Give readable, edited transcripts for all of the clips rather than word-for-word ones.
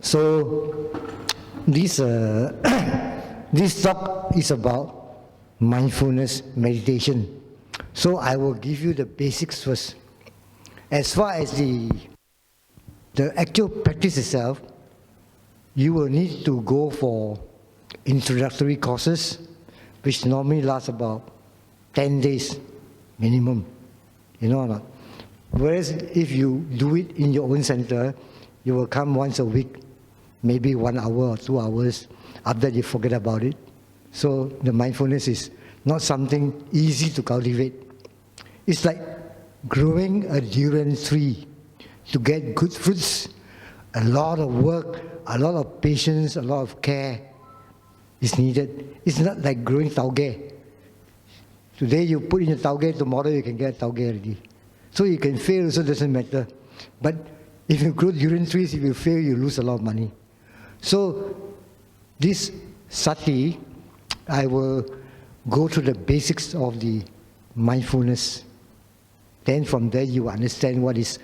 So this this talk is about mindfulness meditation. So I will give you the basics first. As far as the actual practice itself, you will need to go for introductory courses, which normally last about 10 days minimum. You know or not? Whereas if you do it in your own center, you will come once a week, maybe 1 hour or 2 hours. After that, you forget about it. So the mindfulness is not something easy to cultivate. It's like growing a durian tree. To get good fruits, a lot of work, a lot of patience, a lot of care is needed. It's not like growing tauge. Today you put in a tauge, tomorrow you can get a tauge already. So you can fail, also doesn't matter. But if you grow durian trees, if you fail, you lose a lot of money. So this sati, I will go to the basics of the mindfulness. Then from there you understand what is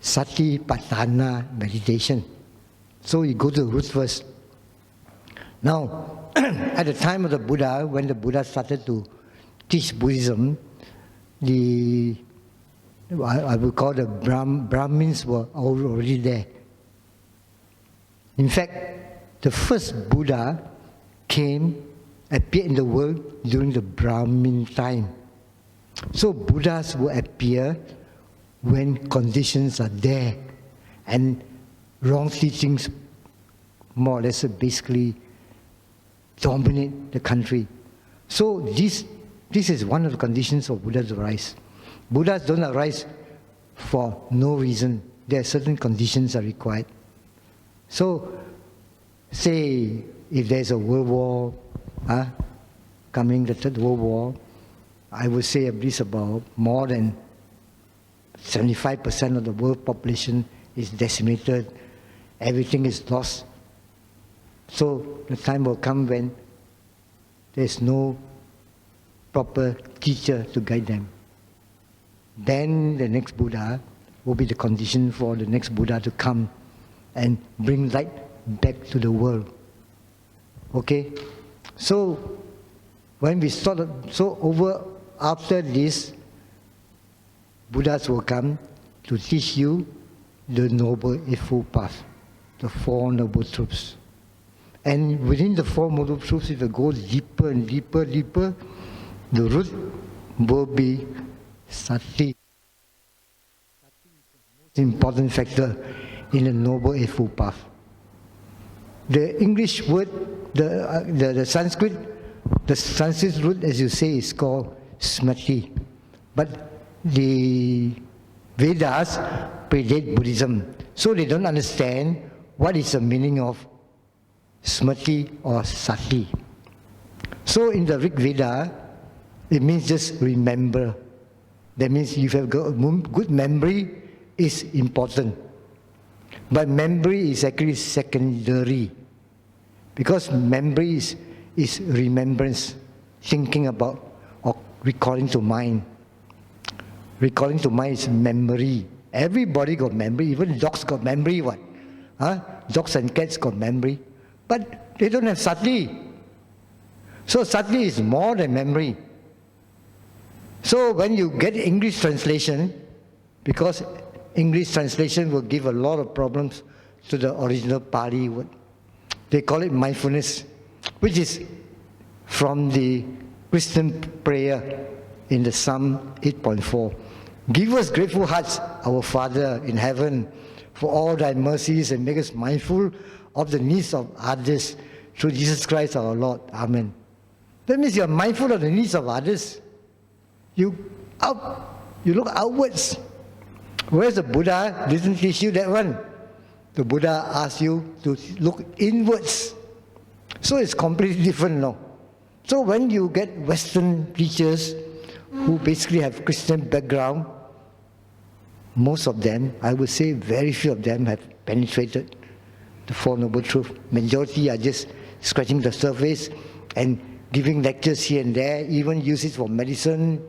Satipatthana meditation. So you go to the roots first. Now, at the time of the Buddha, when the Buddha started to teach Buddhism, I would call the Brahmins were already there. In fact, the first Buddha appeared in the world during the Brahmin time. So Buddhas will appear when conditions are there and wrong teachings more or less basically dominate the country. So this is one of the conditions of Buddha's rise. Buddhas don't arise for no reason. There are certain conditions are required. So, say if there's a world war coming, the Third World War, I would say at least about more than 75% of the world population is decimated. Everything is lost. So the time will come when there's no proper teacher to guide them. Then the next Buddha will be the condition for the next Buddha to come and bring light back to the world. Okay? So when we started, after this, Buddhas will come to teach you the Noble Eightfold Path, the Four Noble Truths. And within the Four Noble Truths, if you go deeper and deeper, the root will be sati. Sati is the most important factor in the Noble Eightfold Path. The English word, the Sanskrit root, as you say, is called smriti. But the Vedas predate Buddhism, so they don't understand what is the meaning of smriti or sati. So in the Rig Veda, it means just remember. That means if you have good memory is important. But memory is actually secondary. Because memory is remembrance, thinking about or recalling to mind. Recalling to mind is memory. Everybody got memory, even dogs got memory, what? Dogs and cats got memory. But they don't have sati. So sati is more than memory. So when you get English translation, because English translation will give a lot of problems to the original Pali word, they call it mindfulness, which is from the Christian prayer in the Psalm 8.4. Give us grateful hearts, our Father in heaven, for all thy mercies, and make us mindful of the needs of others through Jesus Christ our Lord. Amen. That means you are mindful of the needs of others. You look outwards. Whereas the Buddha didn't teach you that one. The Buddha asks you to look inwards. So it's completely different now. So when you get Western teachers who basically have Christian background, most of them, I would say very few of them have penetrated the Four Noble Truths. Majority are just scratching the surface and giving lectures here and there, even use it for medicine,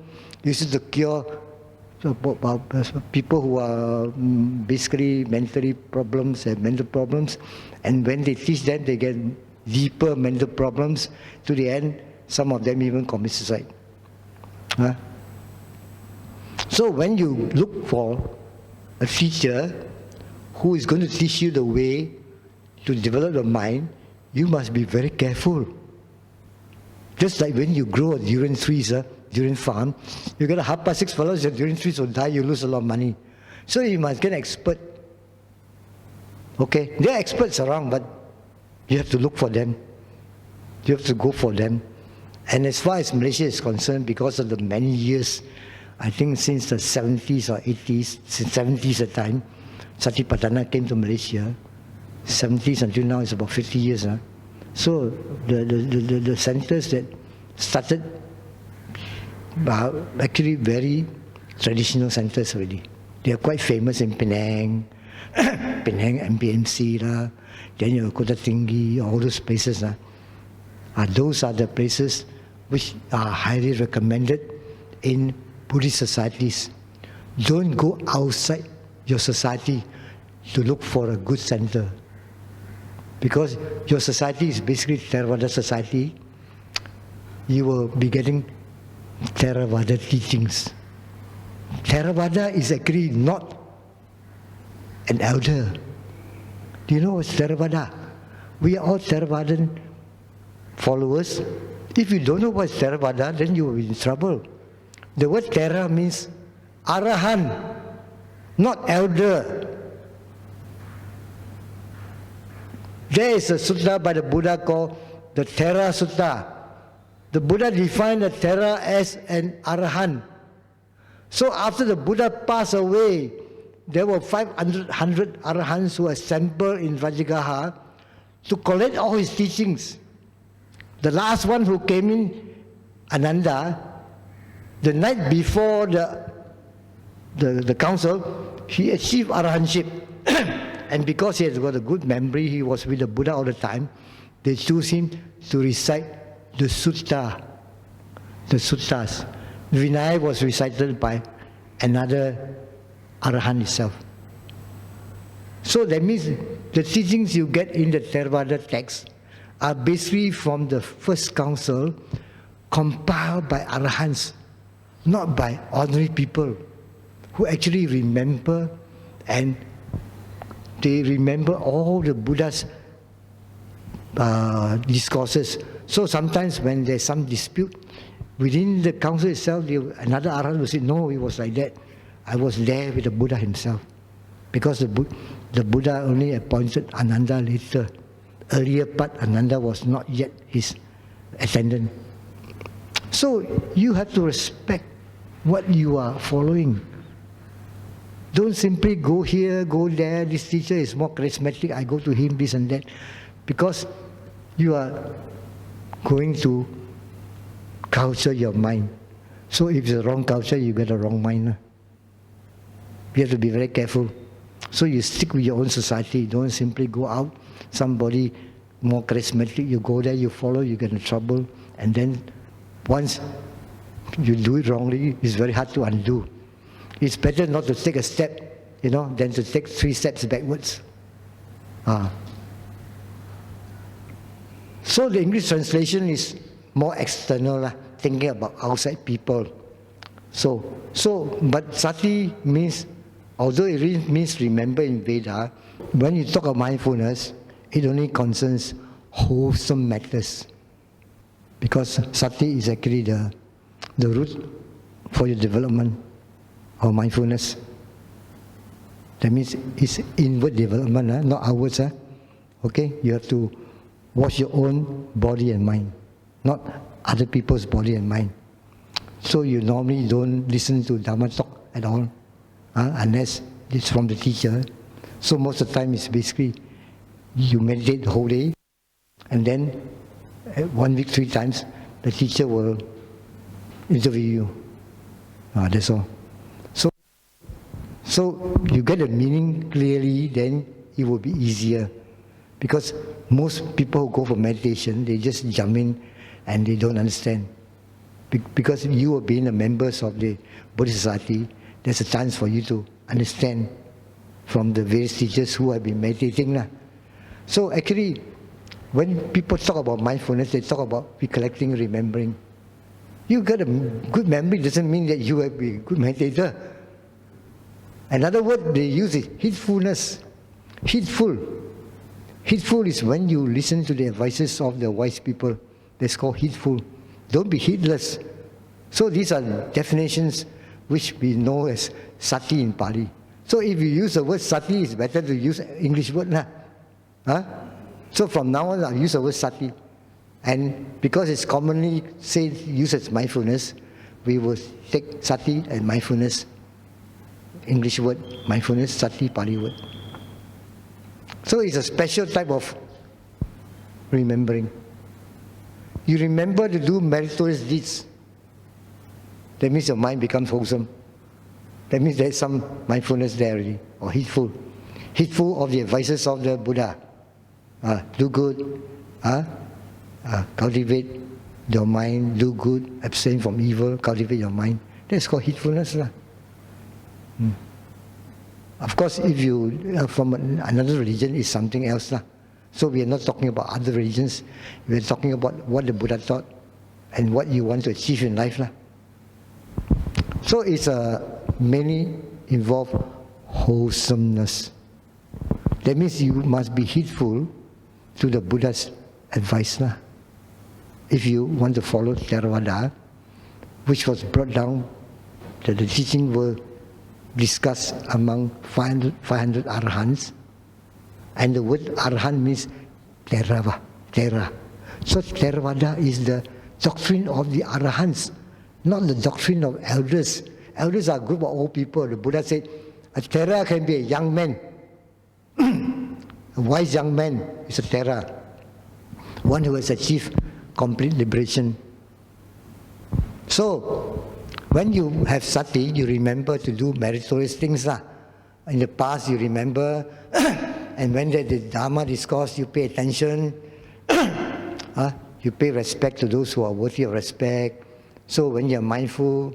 use it to cure about people who are basically mentally problems and mental problems, and when they teach them, they get deeper mental problems. To the end, some of them even commit suicide. Huh? So when you look for a teacher who is going to teach you the way to develop the mind, you must be very careful. Just like when you grow a durian trees, durian farm, you get a 6:30 fellows, your durian trees will die, you lose a lot of money. So you must get an expert. Okay, there are experts around, but you have to look for them. You have to go for them. And as far as Malaysia is concerned, because of the many years, I think since the 70s or 80s, since 70s at time, Satipatthana came to Malaysia. 70s until now is about 50 years. So the centers that started are actually very traditional centers already. They are quite famous in Penang, Penang MPMC, then you Kota Tinggi, all those places. Those are the places which are highly recommended in Buddhist societies. Don't go outside your society to look for a good center. Because your society is basically Theravada society, you will be getting Theravada teachings. Theravada is actually not an elder. Do you know what's Theravada? We are all Theravadan followers. If you don't know what's Theravada, then you will be in trouble. The word Thera means Arahan, not elder. There is a sutta by the Buddha called the Thera Sutta. The Buddha defined the Thera as an Arahan. So after the Buddha passed away, there were 500 Arahants who assembled in Rajagaha to collect all his teachings. The last one who came in, Ananda, the night before the council, he achieved Arahantship. And because he has got a good memory, he was with the Buddha all the time, they chose him to recite the sutta, the suttas. Vinaya was recited by another Arahant itself. So that means the teachings you get in the Theravada text are basically from the first council, compiled by Arahants, not by ordinary people who actually remember, and they remember all the Buddha's discourses. So sometimes when there's some dispute within the council itself, another Arahant will say, no, it was like that. I was there with the Buddha himself. Because the Buddha only appointed Ananda later. Earlier part, Ananda was not yet his attendant. So you have to respect what you are following. Don't simply go here, go there, this teacher is more charismatic, I go to him, this and that. Because you are going to culture your mind. So if it's a wrong culture, you get a wrong mind. You have to be very careful. So you stick with your own society, don't simply go out. Somebody more charismatic, you go there, you follow, you get in trouble. And then once you do it wrongly, it's very hard to undo. It's better not to take a step, than to take 3 steps backwards. So the English translation is more external, thinking about outside people. But sati means, although it really means remember in Veda, when you talk of mindfulness, it only concerns wholesome matters. Because sati is actually the root for your development of mindfulness. That means it's inward development, not outwards. Okay? You have to watch your own body and mind, not other people's body and mind. So you normally don't listen to Dhamma talk at all, unless it's from the teacher. So most of the time it's basically you meditate the whole day, and then 1 week 3 times the teacher will interview you. That's all. So you get the meaning clearly, then it will be easier. Because most people who go for meditation, they just jump in and they don't understand. Because you are being the members of the Buddhist society, there's a chance for you to understand from the various teachers who have been meditating. So actually, when people talk about mindfulness, they talk about recollecting, remembering. You got a good memory doesn't mean that you will be a good meditator. Another word they use is heedfulness. Heedful. Heedful is when you listen to the advices of the wise people. That's called heedful. Don't be heedless. So these are definitions which we know as sati in Pali. So if you use the word sati, it's better to use English word. So from now on, I'll use the word sati. And because it's commonly used as mindfulness, we will take sati and mindfulness, English word, mindfulness, sati, Pali word. So it's a special type of remembering. You remember to do meritorious deeds. That means your mind becomes wholesome. That means there's some mindfulness there already, or heedful. Heedful of the advices of the Buddha. Do good, cultivate your mind, do good, abstain from evil, cultivate your mind. That's called heedfulness. Of course, if you from another religion, it's something else. So we are not talking about other religions. We are talking about what the Buddha taught and what you want to achieve in life. So it's mainly involve wholesomeness. That means you must be heedful to the Buddha's advice. If you want to follow Theravada, which was brought down, that the teaching were discussed among 500 Arahants, and the word Arahant means Thera. So Theravada is the doctrine of the Arahants, not the doctrine of elders. Elders are a group of old people. The Buddha said, a Thera can be a young man. A wise young man is a Thera. One who has achieved complete liberation. So, when you have sati, you remember to do meritorious things. In the past, you remember, and when the Dhamma discourse, you pay attention. You pay respect to those who are worthy of respect. So when you're mindful,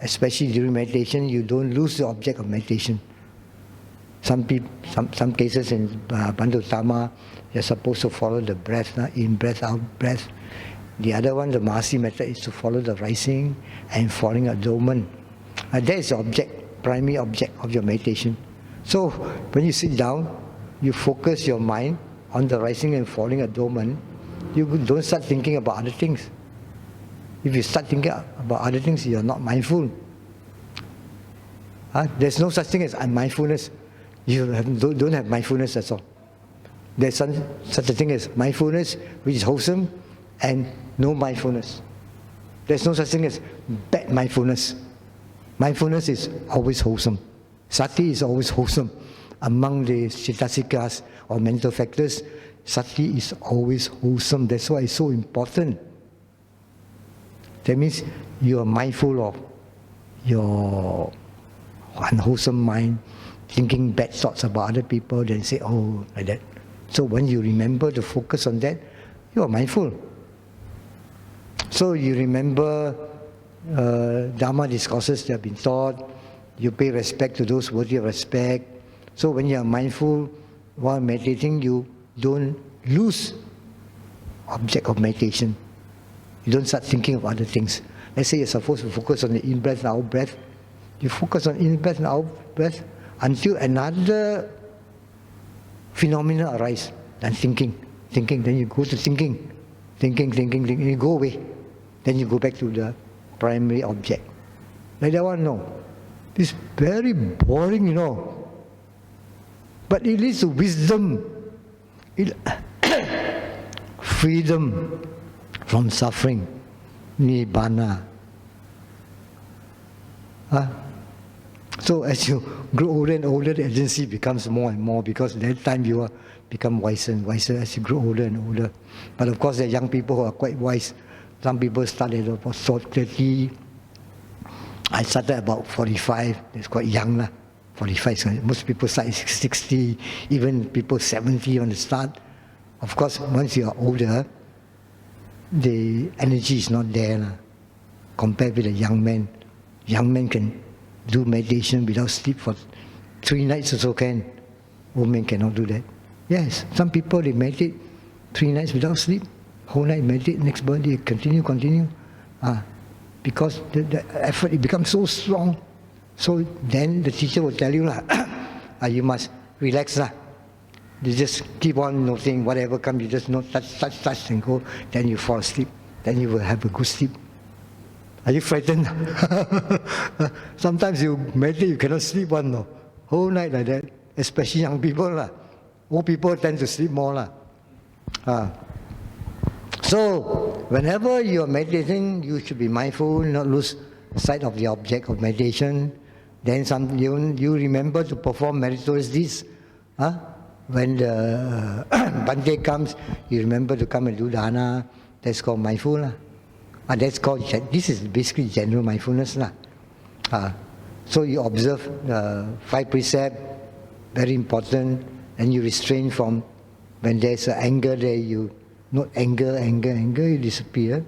especially during meditation, you don't lose the object of meditation. Some cases in Bandar Utama, you're supposed to follow the breath, in breath, out breath. The other one, the Mahasi method, is to follow the rising and falling abdomen. That is the object, primary object of your meditation. So when you sit down, you focus your mind on the rising and falling abdomen. You don't start thinking about other things. If you start thinking about other things, you are not mindful. There's no such thing as unmindfulness. You don't have mindfulness, that's all. There's such a thing as mindfulness, which is wholesome, and no mindfulness. There's no such thing as bad mindfulness. Mindfulness is always wholesome. Sati is always wholesome. Among the cetasikas or mental factors, sati is always wholesome. That's why it's so important. That means you are mindful of your unwholesome mind, thinking bad thoughts about other people, then say, oh, like that. So when you remember to focus on that, you are mindful. So you remember Dhamma discourses that have been taught, you pay respect to those worthy of respect. So when you are mindful while meditating, you don't lose object of meditation. You don't start thinking of other things. Let's say you're supposed to focus on the in-breath and out-breath. You focus on in-breath and out-breath until another phenomena arises. Then thinking, then you go to thinking, you go away. Then you go back to the primary object. Like that one, no. It's very boring, you know. But it leads to wisdom, freedom from suffering, nibbana. So as you grow older and older, the agency becomes more and more, because at that time you become wiser and wiser as you grow older and older. But of course, there are young people who are quite wise. Some people start at about 30. I started about 45. It's quite young. 45. Most people start at 60. Even people 70 on the start. Of course, once you are older, the energy is not there compared with a young man. Young man can do meditation without sleep for 3 nights also can. Women cannot do that. Yes, some people they meditate 3 nights without sleep, whole night meditate, next morning they continue. Because the effort, it becomes so strong. So then the teacher will tell you, you must relax. You just keep on noting whatever comes, you just note, touch and go, then you fall asleep. Then you will have a good sleep. Are you frightened? Sometimes you meditate, you cannot sleep one, no. Whole night like that, especially young people. Old people tend to sleep more. So, whenever you are meditating, you should be mindful, not lose sight of the object of meditation. Then you remember to perform meritorious deeds. When the Bandar comes, you remember to come and do dana. That's called mindful. This is basically general mindfulness. So you observe 5 precepts, very important, and you restrain from, when there's anger there, you not anger, you disappear.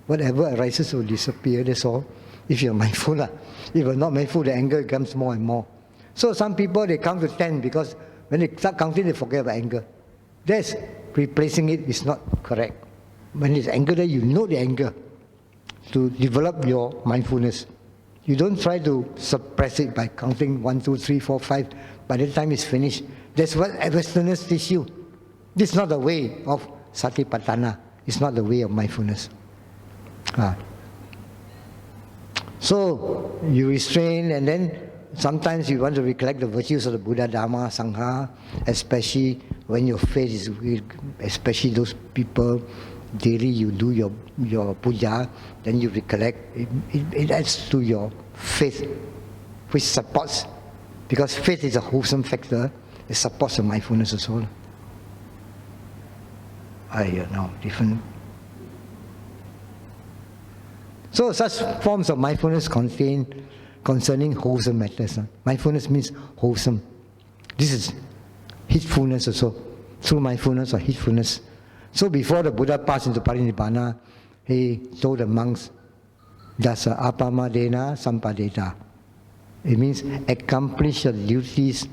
Whatever arises will disappear, that's all. If you're mindful. If you're not mindful, the anger comes more and more. So some people, they count to 10 because when they start counting, they forget about anger. That's replacing it is not correct. When there's anger there, you know the anger to develop your mindfulness. You don't try to suppress it by counting 1, 2, 3, 4, 5. By the time it's finished, that's what Westerners teach you. This is not the way of Satipatthana. It's not the way of mindfulness. So you restrain, and then sometimes you want to recollect the virtues of the Buddha, Dhamma, Sangha, especially when your faith is weak, especially those people, daily you do your puja, then you recollect. It adds to your faith, which supports, because faith is a wholesome factor, it supports the mindfulness as well. Different. So such forms of mindfulness concerning wholesome matters. Mindfulness means wholesome. This is heedfulness also. Through mindfulness or heedfulness. So before the Buddha passed into Parinibbana, he told the monks, Dasa apamadena sampadeta. It means accomplish your duties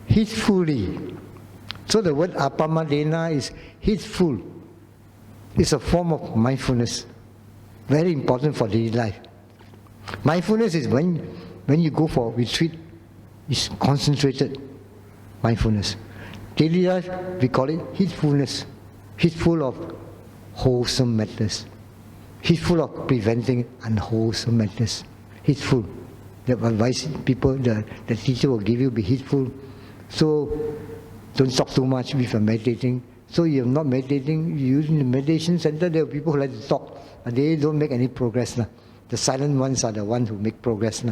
heedfully. So the word apamadena is heedful. It's a form of mindfulness. Very important for daily life. Mindfulness is when you go for retreat, it's concentrated mindfulness. Daily life, we call it heedfulness. Heedful of wholesome matters. Heedful of preventing unwholesome matters. Heedful. The advice people, the teacher will give you, be heedful. So don't talk too much if you're meditating. So you're not meditating, you use in the meditation center, there are people who like to talk, and they don't make any progress. The silent ones are the ones who make progress.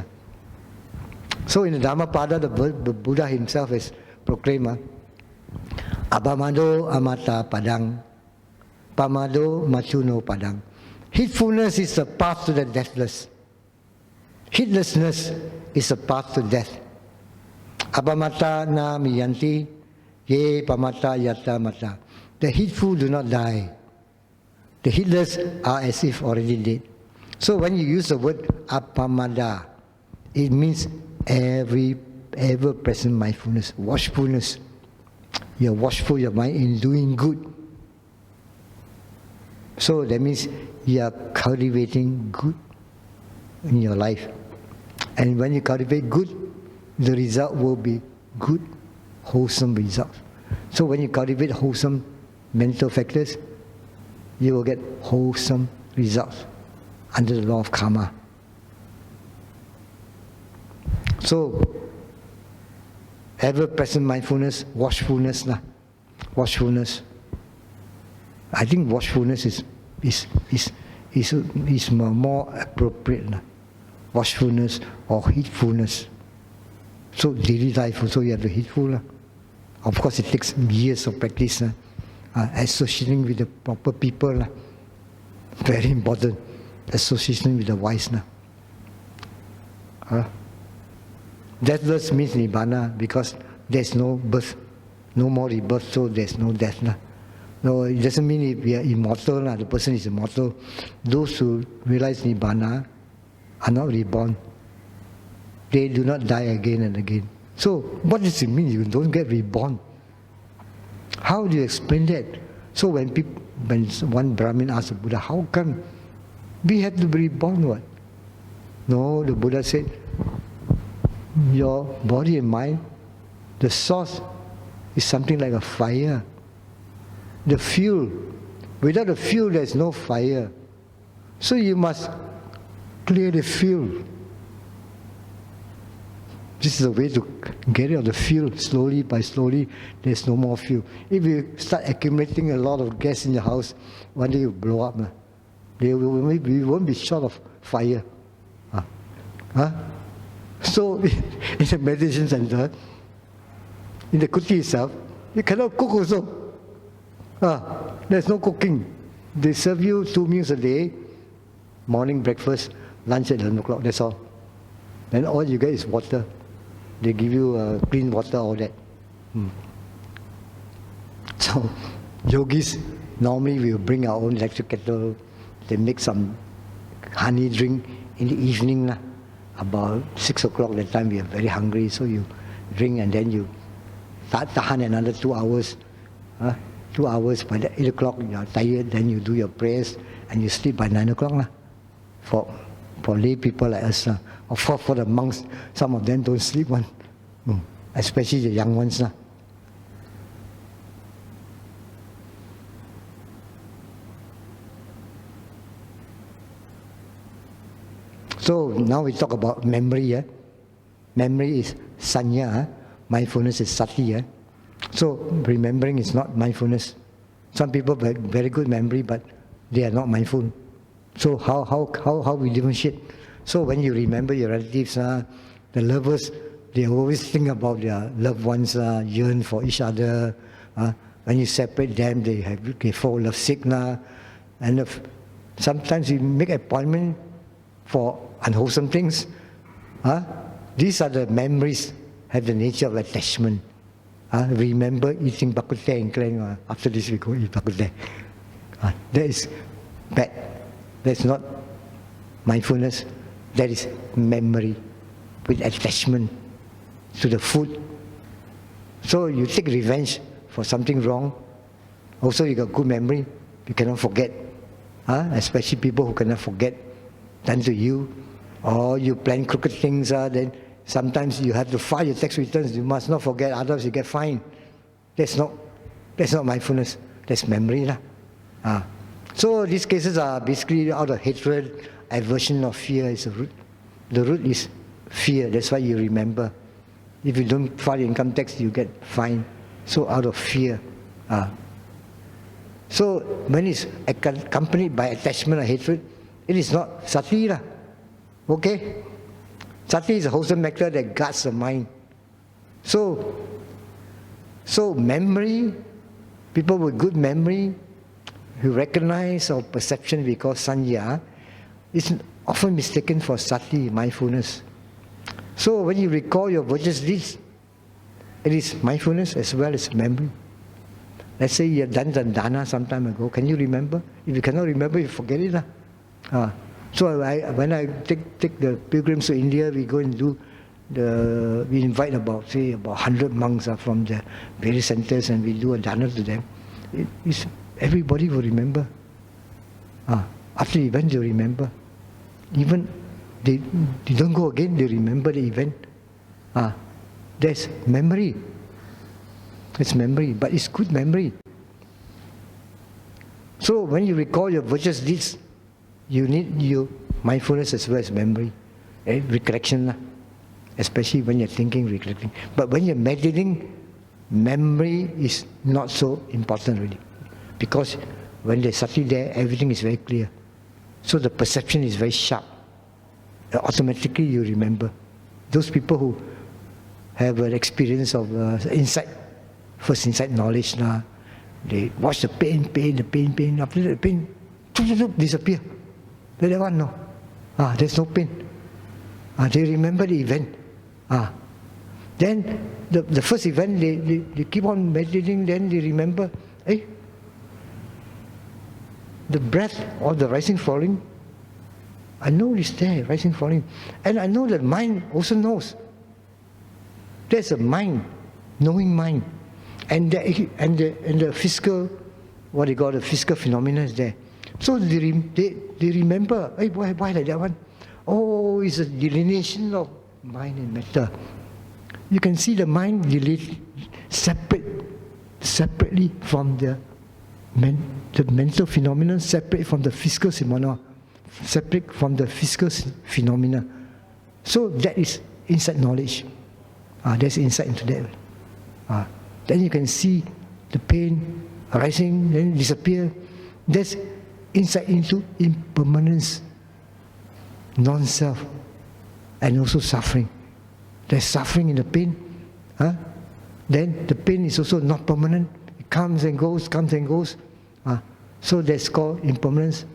So in the Dhammapada, the Buddha himself has proclaimed, Abamado amata padang, pamado machuno padang. Heedfulness is the path to the deathless. Heedlessness is the path to death. Abamata na miyanti, ye pamata yata mata. The heedful do not die. The heedless are as if already dead. So when you use the word apamada, it means ever-present mindfulness, watchfulness. You're watchful, your mind in doing good. So that means you are cultivating good in your life. And when you cultivate good, the result will be good, wholesome results. So when you cultivate wholesome mental factors, you will get wholesome results under the law of karma. So, ever-present mindfulness, watchfulness. Watchfulness. I think watchfulness is more appropriate. Watchfulness or heedfulness. So daily life also you have the heedful. Of course it takes years of practice. Associating with the proper people. Very important. Association with the wise. Deathless means nibbana because there's no birth, no more rebirth, so there's no death. No, it doesn't mean we are immortal, the person is immortal. Those who realize nibbana are not reborn. they do not die again and again. So what does it mean you don't get reborn? How do you explain that? So when one Brahmin asked the Buddha, how come we have to be reborn? What? No, the Buddha said, your body and mind, the source is something like a fire. The fuel. Without the fuel, there's no fire. So you must clear the fuel. This is the way to get rid of the fuel. Slowly by slowly, there's no more fuel. If you start accumulating a lot of gas in your house, one day you blow up. We won't be short of fire. So in the meditation center, in the kuti itself, you cannot cook also. There's no cooking. They serve you 2 meals a day, morning breakfast, lunch at 11 o'clock, that's all. Then all you get is water. They give you clean water, all that. So yogis normally will bring our own electric kettle. They make some honey drink in the evening. About 6 o'clock that time we are very hungry, so you drink and then you tahan another 2 hours. 2 hours, by the 8 o'clock you are tired, then you do your prayers and you sleep by 9 o'clock. For lay people like us, or for the monks, some of them don't sleep one, especially the young ones. So now we talk about memory. Memory is sanya, mindfulness is sati. So remembering is not mindfulness. Some people have very good memory, but they are not mindful. So how we differentiate? So when you remember your relatives, the lovers, they always think about their loved ones, yearn for each other. When you separate them, they fall lovesick. And sometimes you make appointment for unwholesome things. These are the memories, have the nature of attachment. Remember eating bak kut teh and clang, after this we go eat bak kut teh. That is bad. That's not mindfulness. That is memory with attachment to the food. So you take revenge for something wrong. Also you got good memory. You cannot forget. Especially people who cannot forget done to you. Or you plan crooked things, then sometimes you have to file your tax returns. You must not forget, otherwise you get fined. That's not mindfulness. That's memory. So these cases are basically out of hatred, aversion, or fear is the root. The root is fear. That's why you remember. If you don't file your income tax, you get fined. So out of fear. So when it's accompanied by attachment or hatred, it is not sati. Okay? Sati is a wholesome nectar that guards the mind. So memory, people with good memory, who recognize our perception we call sanya, is often mistaken for sati, mindfulness. So when you recall your virtuous deeds, it is mindfulness as well as memory. Let's say you have done dana some time ago. Can you remember? If you cannot remember, you forget it. So when I take the pilgrims to India, we go and do we invite about 100 monks from the various centers, and we do a dana to them. Everybody will remember. After the event, they remember. Even they don't go again, they remember the event. That's memory. It's memory, but it's good memory. So when you recall your virtuous deeds, you need your mindfulness as well as memory, recollection, especially when you're thinking, recollecting. But when you're meditating, memory is not so important really, because when there's sati there, everything is very clear. So the perception is very sharp. Automatically you remember. Those people who have an experience of first insight knowledge, they watch the pain, after that the pain disappear. That one, no. There's no pain. They remember the event. Then the first event, they keep on meditating, then they remember, the breath or the rising falling, I know it's there, rising, falling. And I know that mind also knows. There's a mind, knowing mind. And the physical, what they call the physical phenomena is there. So they remember, hey, why like that one? Oh, it's a delineation of mind and matter. You can see the mind separately from the mental phenomena, separate from the physical phenomena, separate from the physical phenomena. So that is insight knowledge. There's insight into that. Then you can see the pain arising, then disappear. There's insight into impermanence, non-self, and also suffering. There's suffering in the pain. Then the pain is also not permanent. It comes and goes, comes and goes. So that's called impermanence.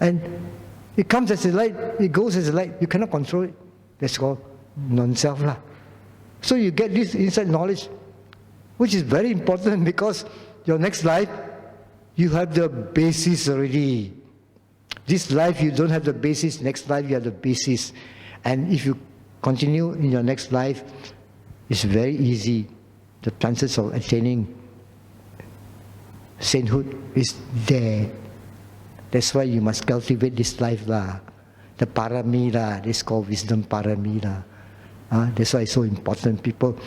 And it comes as a light, it goes as a light. You cannot control it. That's called non-self. So you get this insight knowledge, which is very important because your next life, you have the basis already. This life you don't have the basis, next life you have the basis. And if you continue in your next life, it's very easy. The chances of attaining sainthood is there. That's why you must cultivate this life. The parami, this is called wisdom parami. That's why it's so important. People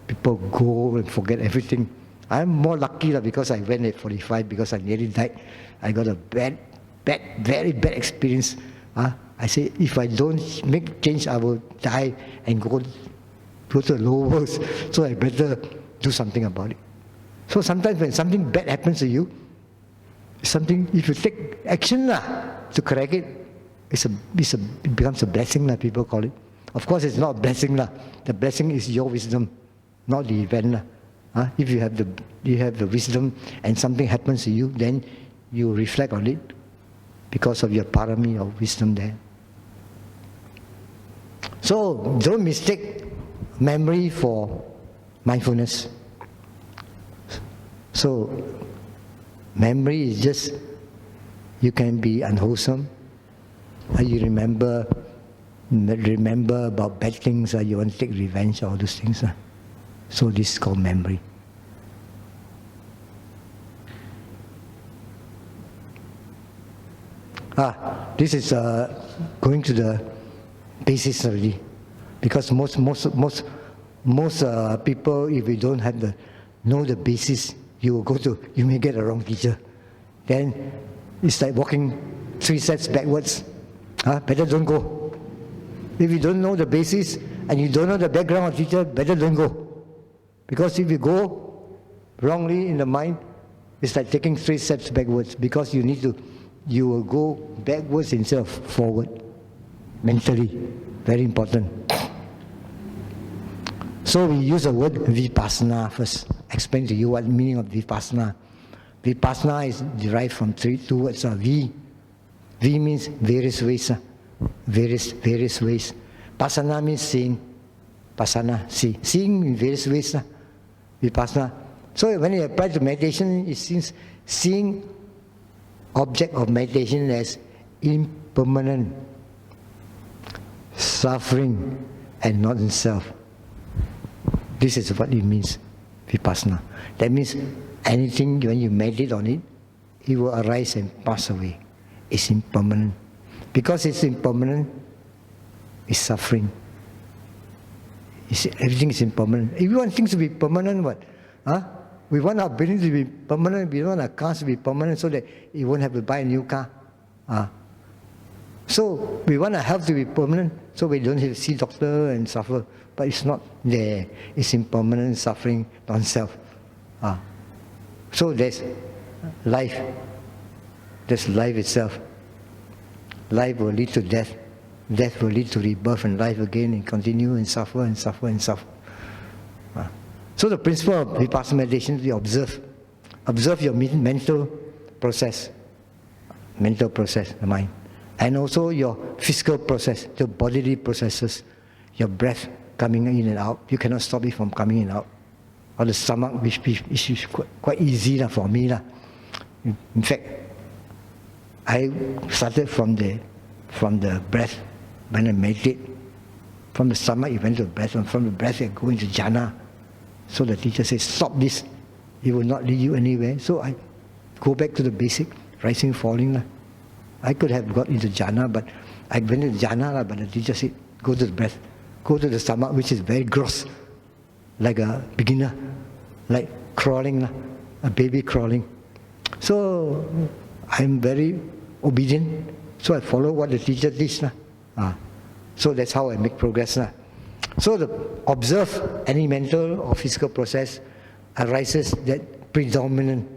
go and forget everything. I'm more lucky because I went at 45 because I nearly died. I got a very bad experience. I say, if I don't make change, I will die and go to the lowest. So I better do something about it. So sometimes when something bad happens to you, if you take action to correct it, it becomes a blessing, people call it. Of course, it's not a blessing. The blessing is your wisdom, not the event. If you have the wisdom and something happens to you, then you reflect on it because of your parami of wisdom there. So don't mistake memory for mindfulness. So memory is just, you can be unwholesome. You remember about bad things, you want to take revenge, all those things. So this is called memory. This is going to the basis already, because most people, if you don't have know the basis, you may get a wrong teacher. Then it's like walking 3 steps backwards. Better don't go. If you don't know the basis and you don't know the background of teacher, better don't go. Because if you go wrongly in the mind, it's like taking 3 steps backwards, because you will go backwards instead of forward, mentally. Very important. So we use the word vipassana first. Explain to you what the meaning of vipassana. Vipassana is derived from two words. V means various ways. Various ways. Passana means seeing. Passana, seeing in various ways. Vipassana. So when you apply to meditation, it seems seeing object of meditation as impermanent, suffering, and not in self. This is what it means, vipassana. That means anything, when you meditate on it, it will arise and pass away. It's impermanent. Because it's impermanent, it's suffering. Everything is impermanent. If you want things to be permanent, what? We want our buildings to be permanent, we want our cars to be permanent so that you won't have to buy a new car. So we want our health to be permanent so we don't have to see doctor and suffer. But it's not there. It's impermanent, suffering, non-self. So there's life. There's life itself. Life will lead to death. Death will lead to rebirth and life again, and continue and suffer and suffer and suffer. So the principle of Vipassana meditation is to observe. Observe your mental process. Mental process, the mind. And also your physical process, the bodily processes. Your breath coming in and out. You cannot stop it from coming in and out. Or the stomach, which is quite easy for me. In fact, I started from the from the breath. When I meditate, from the stomach you went to the breath, and from the breath you go into jhana. So the teacher says, stop this. It will not lead you anywhere. So I go back to the basic, rising, falling. I could have got into jhana, but I went into jhana, but the teacher said, go to the breath. Go to the stomach, which is very gross, like a beginner, like crawling, a baby crawling. So I'm very obedient, so I follow what the teacher teaches. So that's how I make progress. So observe any mental or physical process arises that predominant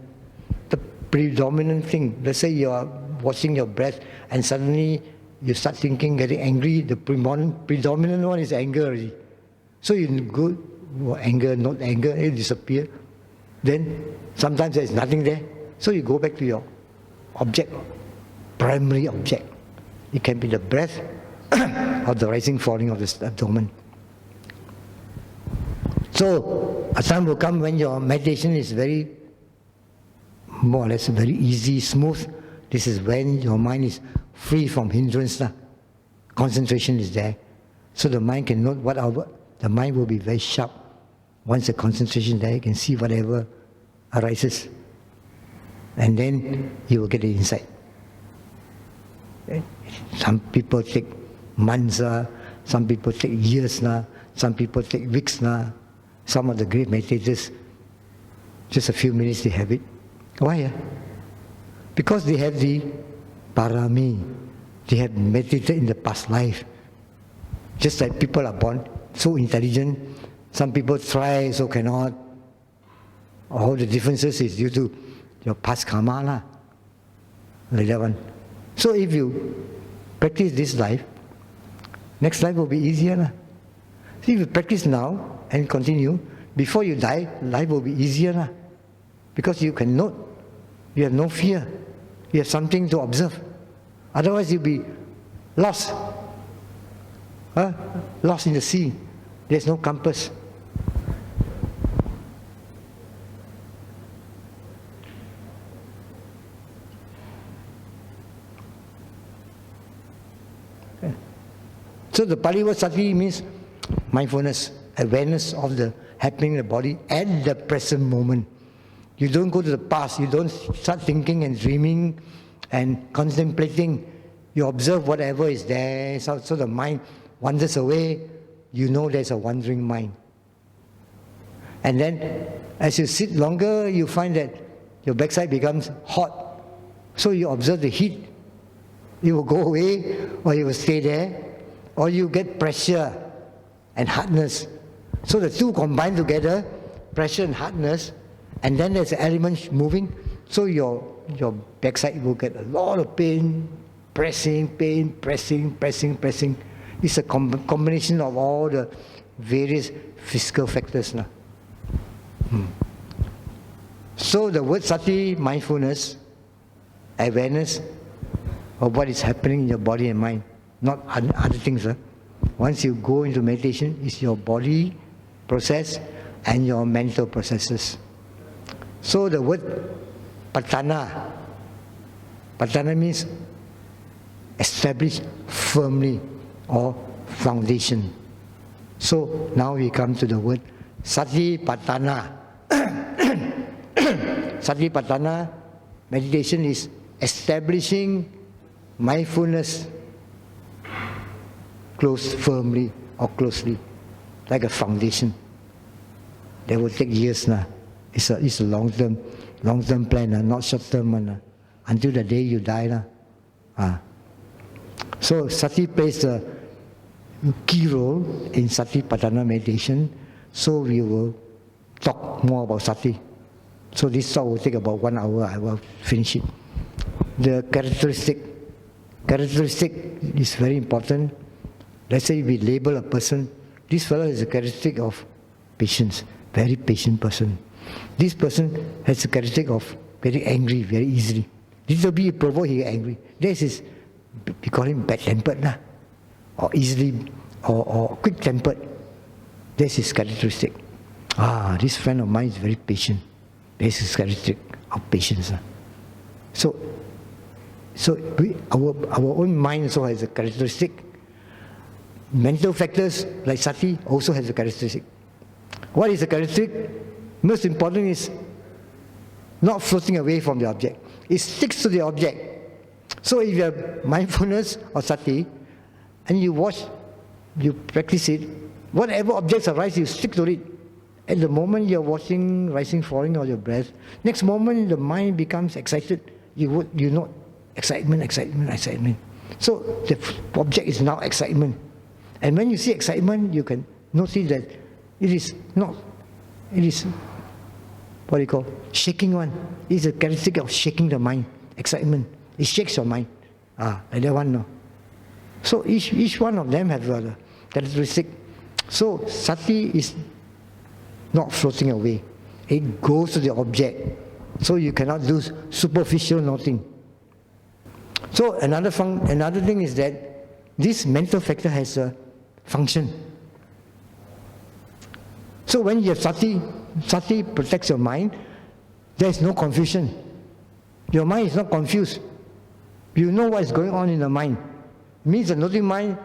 thing. Let's say you are watching your breath and suddenly you start thinking, getting angry. The predominant one is anger already. So you go, anger, not anger, it disappears. Then sometimes there is nothing there. So you go back to your object, primary object. It can be the breath or the rising, falling of the abdomen. So a time will come when your meditation is very, more or less very easy, smooth. This is when your mind is free from hindrance. Concentration is there. So the mind can note whatever. The mind will be very sharp. Once the concentration is there, you can see whatever arises. And then you will get the insight. Some people take months, some people take years, some people take weeks. Some of the great meditators, just a few minutes they have it. Why? Because they have the parami. They have meditated in the past life. Just like people are born so intelligent, some people try, so cannot. All the differences is due to your past karma, like that one. So if you practice this life, next life will be easier. So if you practice now and continue, before you die, life will be easier. Because you can note, you have no fear, you have something to observe. Otherwise you'll be lost. Lost in the sea. There's no compass. So the Pali word sati means mindfulness, awareness of the happening in the body at the present moment. You don't go to the past, you don't start thinking and dreaming and contemplating. You observe whatever is there, so the mind wanders away, you know there's a wandering mind. And then as you sit longer, you find that your backside becomes hot. So you observe the heat. It will go away or it will stay there. Or you get pressure and hardness. So the two combine together, pressure and hardness, and then there's an element moving, so your backside will get a lot of pain, pressing, pressing. It's a combination of all the various physical factors. So the word sati, mindfulness, awareness of what is happening in your body and mind. Not other things. Once you go into meditation, it's your body process and your mental processes. So the word patana means establish firmly or foundation. So now we come to the word Satipatthana. Satipatthana meditation is establishing mindfulness firmly or closely, like a foundation. That will take years. It's a long-term plan, not short-term one. Until the day you die. So sati plays a key role in Satipatthana meditation. So we will talk more about sati. So this talk will take about 1 hour. I will finish it. The characteristic is very important. Let's say we label a person, this fellow has a characteristic of patience, very patient person. This person has a characteristic of very angry, very easily. Little bit provoke, he get angry. This is, we call him bad-tempered, or easily, or quick-tempered. This is characteristic. This friend of mine is very patient. This is characteristic of patience. So, So our own mind also has a characteristic. Mental factors like sati also has a characteristic. What is the characteristic? Most important is not floating away from the object. It sticks to the object. So if you have mindfulness or sati, and you watch, you practice it, whatever objects arise, you stick to it. At the moment you're watching rising, falling of your breath, next moment the mind becomes excited. You know, excitement. So the object is now excitement. And when you see excitement, you can notice that it is what you call shaking one. It is a characteristic of shaking the mind, excitement. It shakes your mind. Like that one, no. So each one of them have a characteristic. So sati is not floating away. It goes to the object. So you cannot do superficial noting. So another thing is that this mental factor has a function. So when you have sati protects your mind, there is no confusion. Your mind is not confused. You know what is going on in the mind. It means the noting mind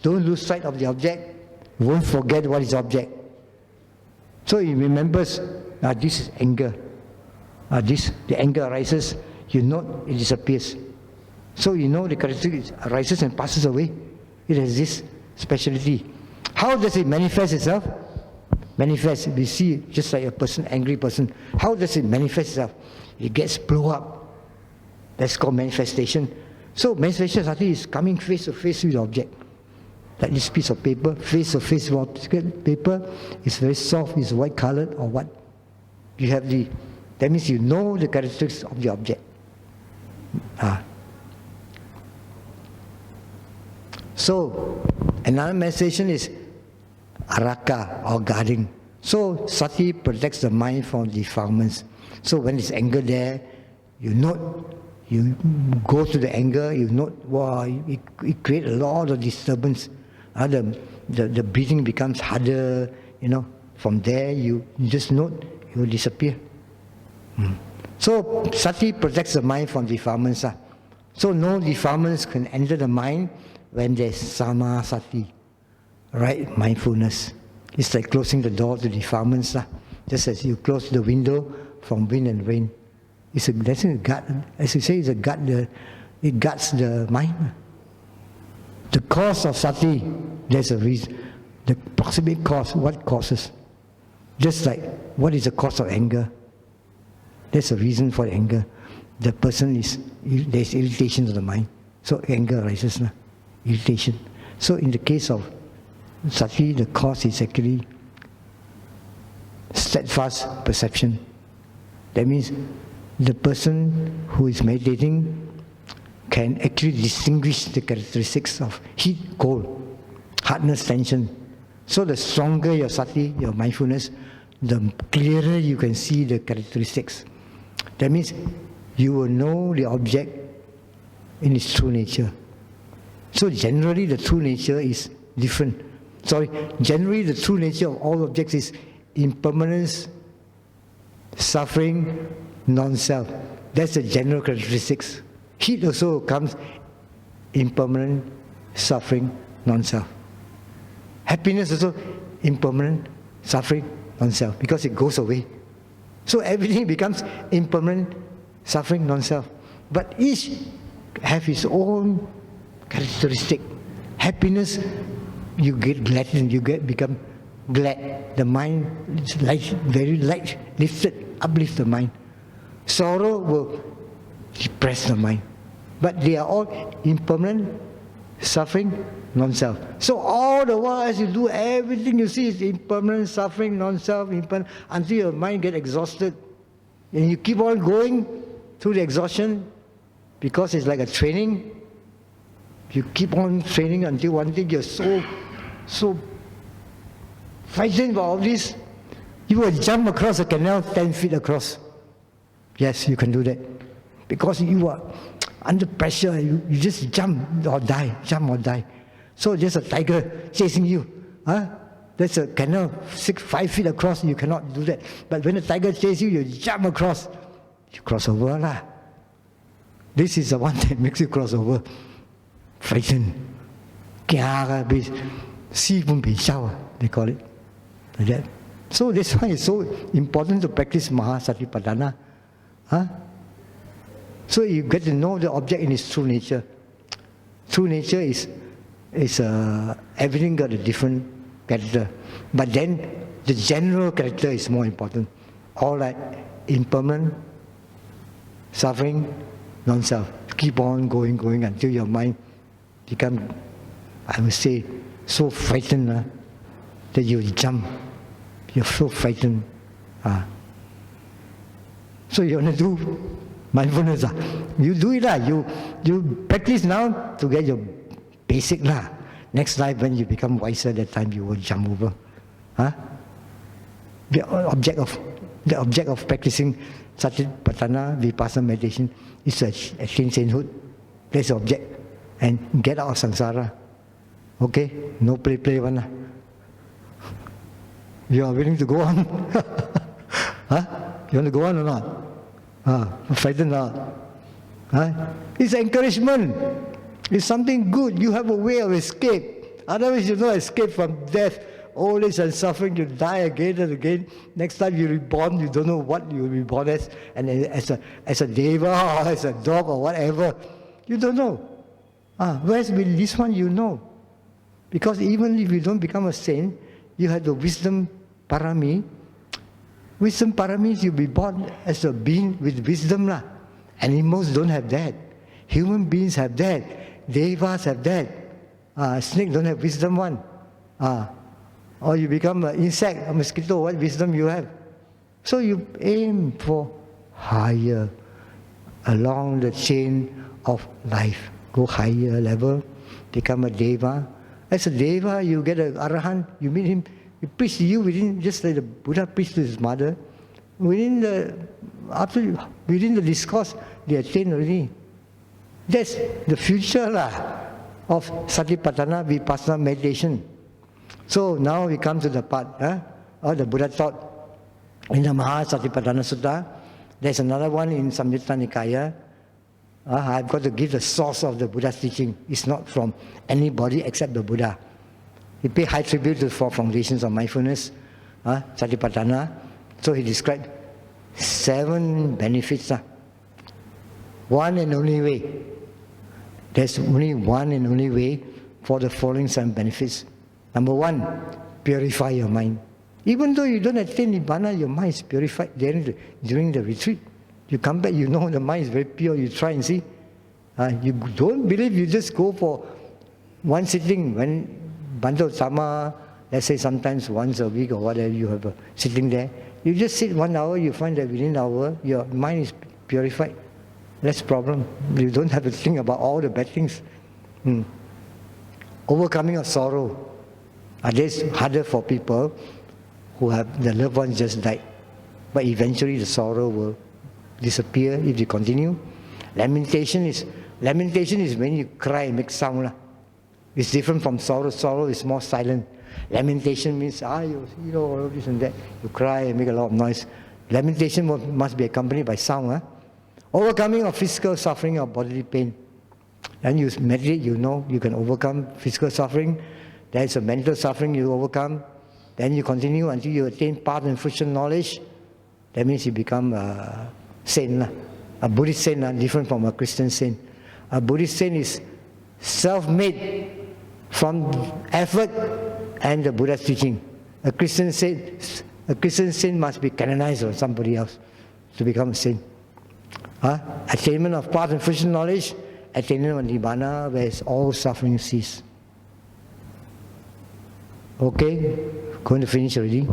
don't lose sight of the object, won't forget what is object. So it remembers, this is anger. The anger arises, you know it disappears. So you know the characteristic arises and passes away. It has this speciality. How does it manifest itself? We see just like a person, angry person. How does it manifest itself? It gets blow up. That's called manifestation. So manifestation sati is coming face to face with the object. Like this piece of paper, face to face with paper, is very soft, is white colored or what? You have that means you know the characteristics of the object. So another manifestation is araka or guarding. So sati protects the mind from defilements. So when there's anger there, you note, you go to the anger, you note, wow, it creates a lot of disturbance. The breathing becomes harder, From there, you just note, it will disappear. So sati protects the mind from defilements. So no defilements can enter the mind when there's sama sati, right? Mindfulness. It's like closing the door to defilements. Just as you close the window from wind and rain. That's a guard. As you say, it's a guard. It guards the mind. The cause of sati, there's a reason. The proximate cause, what causes? Just like, what is the cause of anger? There's a reason for anger. The person there's irritation of the mind. So anger arises, irritation. So in the case of sati, the cause is actually steadfast perception. That means the person who is meditating can actually distinguish the characteristics of heat, cold, hardness, tension. So the stronger your sati, your mindfulness, the clearer you can see the characteristics. That means you will know the object in its true nature. So generally the true nature is different. Generally the true nature of all objects is impermanence, suffering, non-self. That's the general characteristics. Heat also comes impermanent, suffering, non-self. Happiness also impermanent, suffering, non-self, because it goes away. So everything becomes impermanent, suffering, non-self. But each have its own characteristic. Happiness, you get glad, become glad. The mind is light, very light, uplift the mind. Sorrow will depress the mind. But they are all impermanent, suffering, non-self. So all the while as you do, everything you see is impermanent, suffering, non-self, impermanent, until your mind gets exhausted. And you keep on going through the exhaustion, because it's like a training. You keep on training until one day you're so frightened about all this, you will jump across a canal 10 feet across. Yes, you can do that. Because you are under pressure, you just jump or die. So there's a tiger chasing you. There's a canal 5 feet across, you cannot do that. But when the tiger chases you, you jump across. You cross over lah. This is the one that makes you cross over. Frightened. They call it. Like that. So that's why it's so important to practice Mahasatipatthana. So you get to know the object in its true nature. True nature is everything got a different character. But then the general character is more important. All like impermanent, suffering, non-self. Keep on going until your mind becomes, I would say, so frightened that you jump. You're so frightened. So you want to do mindfulness. You do it. You practice now to get your basic. Next life when you become wiser, that time you will jump over. The object of practicing Satipatthana Vipassana meditation is to attain sainthood. That's the object. And get out of samsara. Okay? No play one. You are willing to go on? You want to go on or not? Frightened or not? It's encouragement. It's something good. You have a way of escape. Otherwise you don't escape from death, old age and suffering. You die again and again. Next time you're reborn, you don't know what you'll be born as. And as a deva or as a dog or whatever. You don't know. Whereas with this one you know. Because even if you don't become a saint, you have the wisdom parami. Wisdom parami, you'll be born as a being with wisdom. Animals don't have that. Human beings have that. Devas have that. Snake don't have wisdom one. Or you become an insect, a mosquito, what wisdom you have? So you aim for higher along the chain of life. Go higher level, become a deva. As a deva, you get an arahant, you meet him, he preach to you within, just like the Buddha preached to his mother. Within the discourse, they attain already. That's the future of Satipatthana Vipassana meditation. So now we come to the part, the Buddha taught in the Satipatthana Sutta. There's another one in Samyutta Nikaya. I've got to give the source of the Buddha's teaching. It's not from anybody except the Buddha. He paid high tribute to the 4 foundations of mindfulness, Satipatthana. So he described 7 benefits. One and only way. There's only one and only way for the following 7 benefits. Number 1, purify your mind. Even though you don't attain Nibbana, your mind is purified during the retreat. You come back, you know the mind is very pure, you try and see. You don't believe, you just go for one sitting. When Bandar Uttama, let's say sometimes once a week or whatever, you have a sitting there. You just sit 1 hour, you find that within an hour, your mind is purified. Less problem. You don't have to think about all the bad things. Overcoming of sorrow. It's harder for people who have their loved ones just died. But eventually the sorrow will disappear if you continue. Lamentation is when you cry and make sound. It's different from sorrow. Sorrow is more silent. Lamentation means, you all this and that. You cry and make a lot of noise. Lamentation must be accompanied by sound. Overcoming of physical suffering or bodily pain. Then you meditate, you know you can overcome physical suffering. There's a mental suffering you overcome. Then you continue until you attain path and fruition knowledge. That means you become a saint. A Buddhist saint, different from a Christian saint. A Buddhist saint is self-made from effort and the Buddha's teaching. A Christian saint must be canonized or somebody else to become a saint. Attainment of path and fruition knowledge, attainment of Nibbana, where all suffering cease. Okay, going to finish already.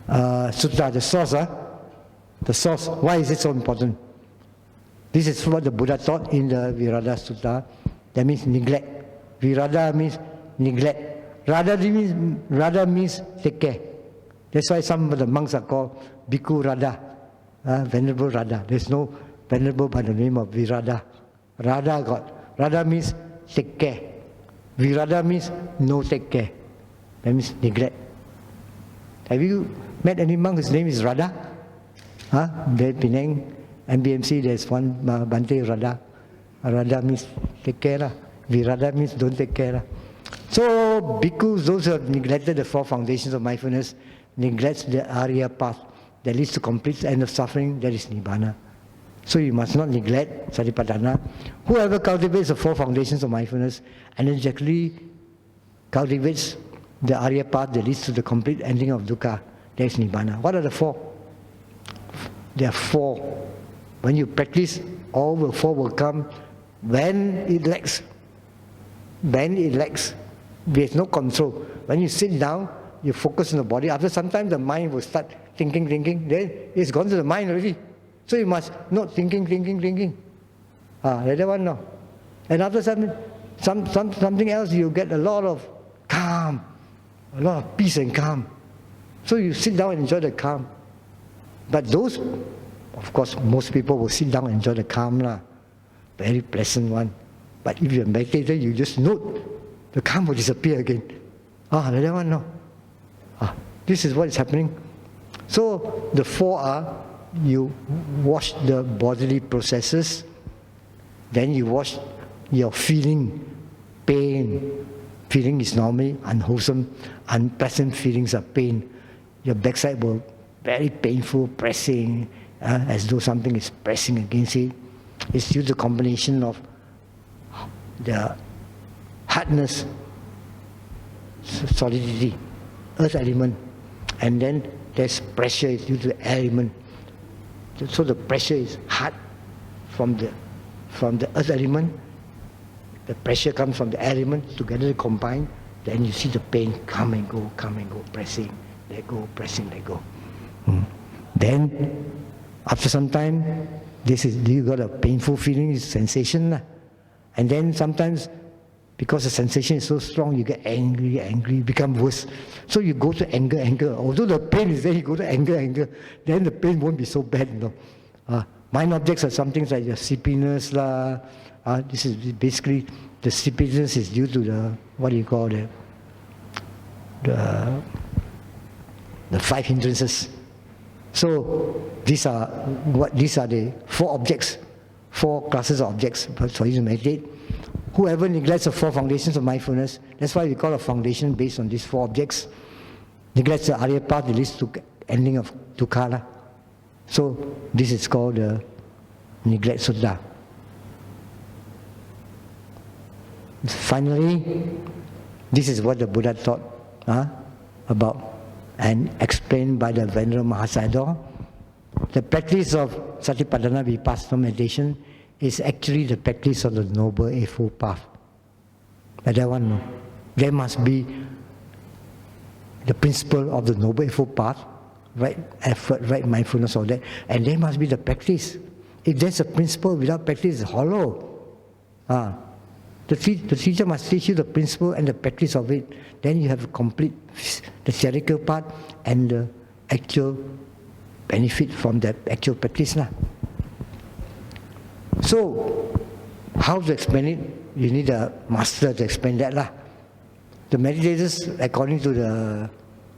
Sutta, the source. The source, why is it so important? This is what the Buddha taught in the Vihara Sutta. That means neglect. Virada means neglect. Radha means take care. That's why some of the monks are called Bhikkhu Radha, Venerable Radha. There's no venerable by the name of Virada. Radha God. Radha means take care. Virada means no take care. That means neglect. Have you met any monk whose name is Radha? Penang. MBMC, there's one Bante Radha. Radha means take care lah. Virada means don't take care lah. So bhikkhus, those who have neglected the 4 foundations of mindfulness, neglects the Arya path that leads to complete end of suffering, that is Nibbana. So you must not neglect Satipatthana. Whoever cultivates the 4 foundations of mindfulness energetically cultivates the Arya path that leads to the complete ending of dukkha, that is Nibbana. What are the 4? There are 4. When you practice, all the 4 will come when it lacks. When it lacks, there's no control. When you sit down, you focus on the body. After some time, the mind will start thinking, then it's gone to the mind already. So you must not thinking. Like that one, no. And after something else, you get a lot of calm, a lot of peace and calm. So you sit down and enjoy the calm. But those, of course, most people will sit down and enjoy the calm lah. Very pleasant one. But if you're meditator, you just note, the calm will disappear again. Like that one, no. This is what is happening. So the 4 are, you watch the bodily processes, then you watch your feeling, pain. Feeling is normally unwholesome, unpleasant feelings are pain. Your backside will very painful, pressing, as though something is pressing against it. It's due to the combination of the hardness, solidity, earth element, and then there's pressure, it's due to the element. So the pressure is hard from the earth element, the pressure comes from the element, together combined, then you see the pain come and go, pressing, let go, pressing, let go. Then, after some time, you got a painful feeling, it's sensation. And then sometimes, because the sensation is so strong, you get angry, become worse. So you go to anger. Although the pain is there, you go to anger. Then the pain won't be so bad. Mind objects are something like your sleepiness. This is basically, the sleepiness is due to the, what do you call the 5 hindrances. So these are the 4 objects, 4 classes of objects for you to meditate. Whoever neglects the 4 foundations of mindfulness, that's why we call a foundation based on these 4 objects, neglects the Arya path that leads to ending of dukkha. So this is called the neglect sutta. Finally, this is what the Buddha taught about and explained by the Venerable Mahasayadaw. The practice of Satipatthana Vipassana meditation is actually the practice of the Noble Eightfold Path. But that one, no. There must be the principle of the Noble Eightfold Path, right effort, right mindfulness, all that, and there must be the practice. If there's a principle without practice, it's hollow. The teacher must teach you the principle and the practice of it. Then you have to complete the theoretical part and the actual benefit from the actual practice. So, how to explain it? You need a master to explain that. The meditators, according to the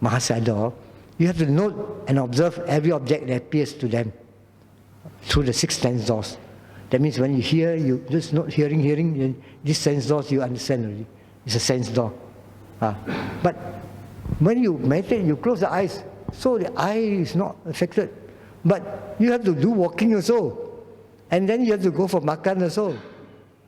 Mahasayadaw, you have to note and observe every object that appears to them through the 6 sense doors. That means when you hear, you just not hearing, then these sense doors you understand already. It's a sense door. But when you meditate, you close the eyes, so the eye is not affected. But you have to do walking also. And then you have to go for makan also.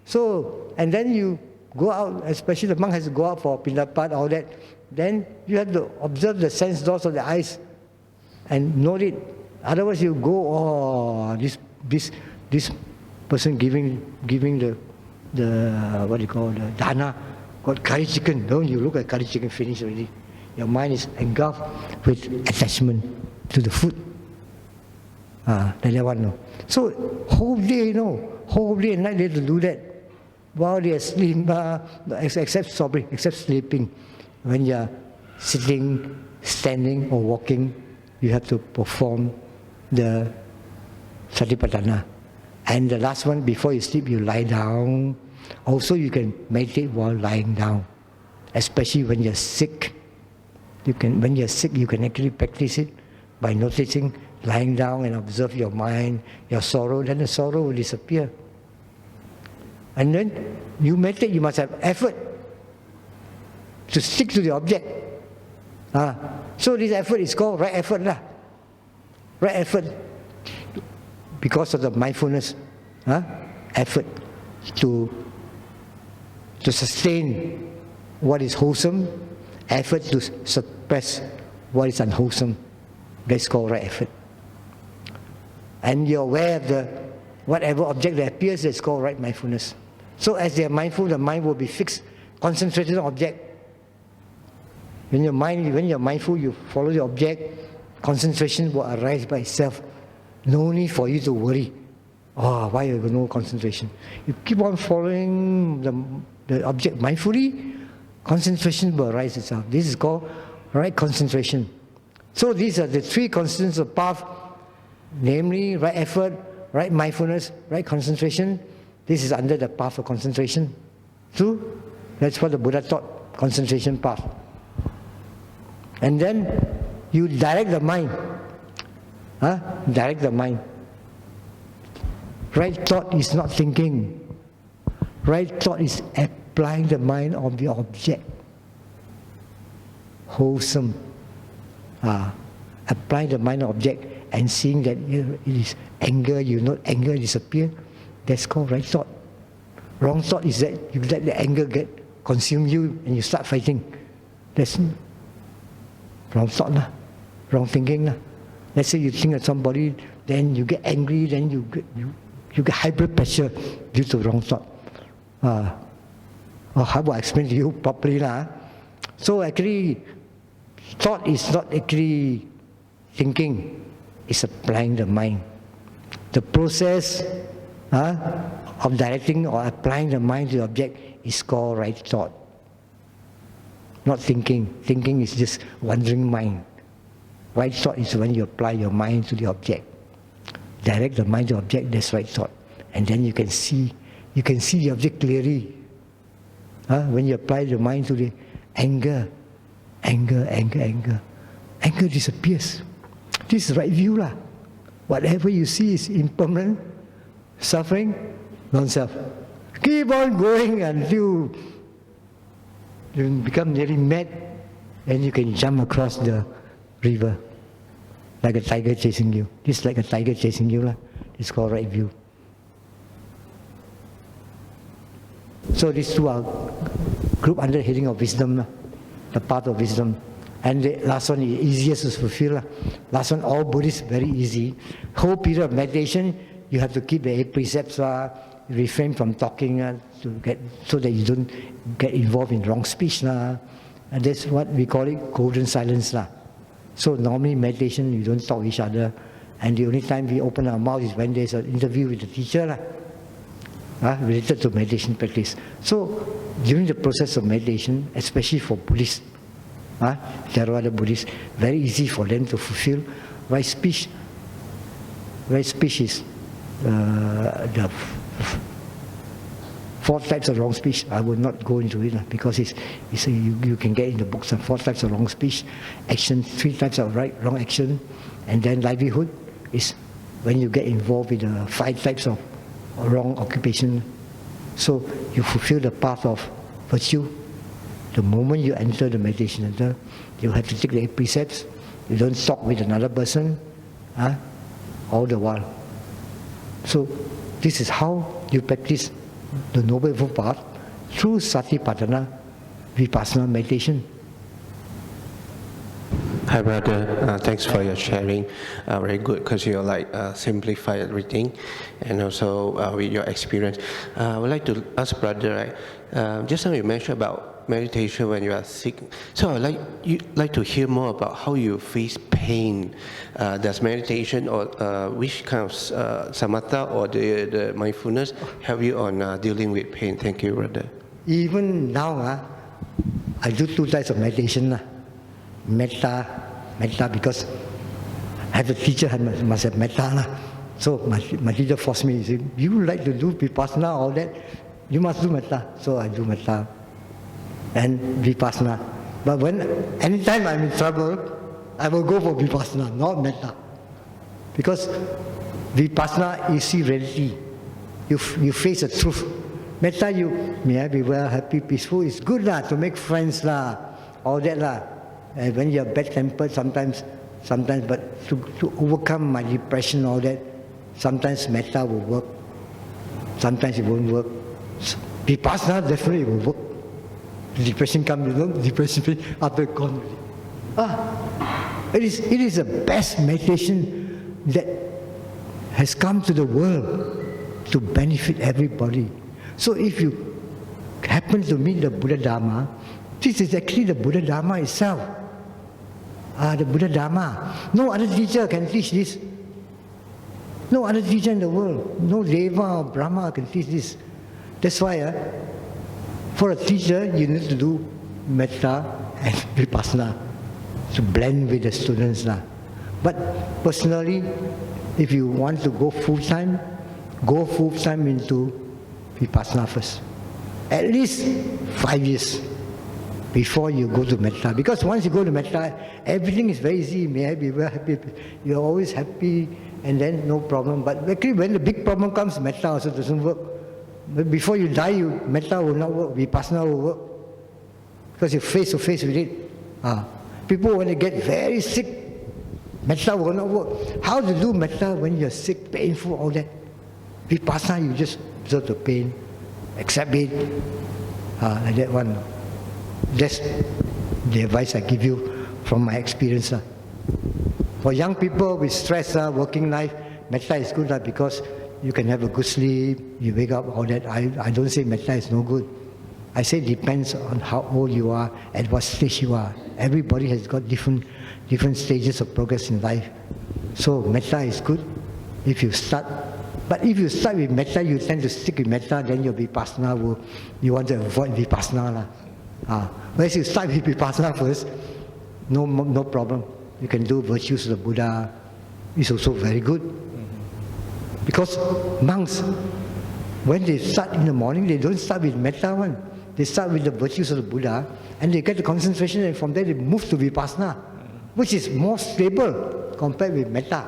So, and then you go out, especially the monk has to go out for pindapat, all that. Then you have to observe the sense doors of the eyes and note it. Otherwise you go, this person giving the what do you call, the dana, got curry chicken. Don't you look at curry chicken, finish already. Your mind is engulfed with attachment to the food. That one, no. So whole day and night they have to do that while they are asleep, except sleeping. When you are sitting, standing or walking, you have to perform the Satipatthana. And the last one, before you sleep, you lie down. Also, you can meditate while lying down, especially when you're sick. When you're sick, you can actually practice it by noticing lying down and observe your mind, your sorrow, then the sorrow will disappear. And then you meditate, you must have effort to stick to the object. So this effort is called right effort. Right effort because of the mindfulness effort to sustain what is wholesome, effort to suppress what is unwholesome. That's called right effort. And you're aware of the whatever object that appears, that's called right mindfulness. So as they are mindful, the mind will be fixed, concentrated on object. When you're mindful, you follow the object, concentration will arise by itself. No need for you to worry. Why you have no concentration? You keep on following the object mindfully, concentration will arise itself. This is called right concentration. So these are the three constants of path, namely right effort, right mindfulness, right concentration. This is under the path of concentration. True? That's what the Buddha taught, concentration path. And then you direct the mind. Direct the mind. Right thought is not thinking. Right thought is applying the mind on the object. Wholesome. Applying the mind on the object and seeing that it is anger, you know anger disappear. That's called right thought. Wrong thought is that you let the anger consume you and you start fighting. That's wrong thought, wrong thinking. Let's say you think of somebody, then you get angry, then you get high blood pressure due to wrong thought. How do I explain to you properly? So actually, thought is not actually thinking, it's applying the mind. The process of directing or applying the mind to the object is called right thought. Not thinking. Thinking is just wandering mind. Right thought is when you apply your mind to the object. Direct the mind to the object, that's right thought. And then you can see the object clearly. When you apply the mind to the anger disappears. This is right view. Whatever you see is impermanent, suffering, non-self. Keep on going until you become nearly mad, and you can jump across the river like a tiger chasing you. This is like a tiger chasing you. It's called right view. So these two are grouped under the heading of wisdom, the path of wisdom. And the last one is easiest to fulfill. Last one, all Buddhists, very easy. Whole period of meditation, you have to keep the 8 precepts, refrain from talking so that you don't get involved in wrong speech. And that's what we call it golden silence. So normally meditation, you don't talk to each other. And the only time we open our mouth is when there's an interview with the teacher related to meditation practice. So during the process of meditation, especially for Buddhists, Theravada Buddhists, very easy for them to fulfill right speech. Right speech is the 4 types of wrong speech. I will not go into it because you can get in the books 4 types of wrong speech, action, 3 types of wrong action, and then livelihood is when you get involved with the 5 types of wrong occupation. So you fulfill the path of virtue. The moment you enter the meditation center, you have to take the 8 precepts. You don't talk with another person all the while. So this is how you practice the Noble Eightfold Path through Satipatthana Vipassana meditation. Hi brother, thanks for your sharing. Very good because you simplify everything, and also with your experience. I would like to ask brother, just now you mentioned about meditation when you are sick. So I'd like to hear more about how you face pain. Does meditation or which kind of samatha or the mindfulness help you on dealing with pain? Thank you, brother. Even now, I do 2 types of meditation. Metta because I have a teacher, I must have metta. So my teacher forced me, he said, you like to do vipassana, all that, you must do metta. So I do metta and vipassana. But anytime I'm in trouble, I will go for vipassana, not metta. Because vipassana, you see reality. You face the truth. Metta, you may I be well, happy, peaceful. It's good lah to make friends lah, all that lah. And when you're bad-tempered, sometimes, but to overcome my depression, all that, sometimes metta will work. Sometimes it won't work. Vipassana definitely will work. The depression comes, depression after gone. It is the best meditation that has come to the world to benefit everybody. So if you happen to meet the Buddha Dhamma, this is actually the Buddha Dhamma itself. The Buddha Dhamma. No other teacher can teach this. No other teacher in the world, no Deva or Brahma can teach this. That's why for a teacher, you need to do metta and vipassana to blend with the students. But personally, if you want to go full-time into vipassana first. At least 5 years before you go to metta. Because once you go to metta, everything is very easy. May I be very happy. You're always happy and then no problem. But actually when the big problem comes, metta also doesn't work. But before you die, metta will not work, vipassana will work. Because you're face to face with it. People when they get very sick, metta will not work. How to do metta when you're sick, painful, all that? Vipassana, you just observe the pain, accept it, like that one. That's the advice I give you from my experience. For young people with stress, working life, metta is good because you can have a good sleep, you wake up, all that. I don't say metta is no good. I say it depends on how old you are, at what stage you are. Everybody has got different stages of progress in life. So metta is good if you start. But if you start with metta, you tend to stick with metta, then your vipassana you want to avoid vipassana. Whereas you start with vipassana first, no problem. You can do virtues of the Buddha. It's also very good. Because monks, when they start in the morning, they don't start with metta one. They start with the virtues of the Buddha, and they get the concentration, and from there they move to vipassana, which is more stable compared with metta.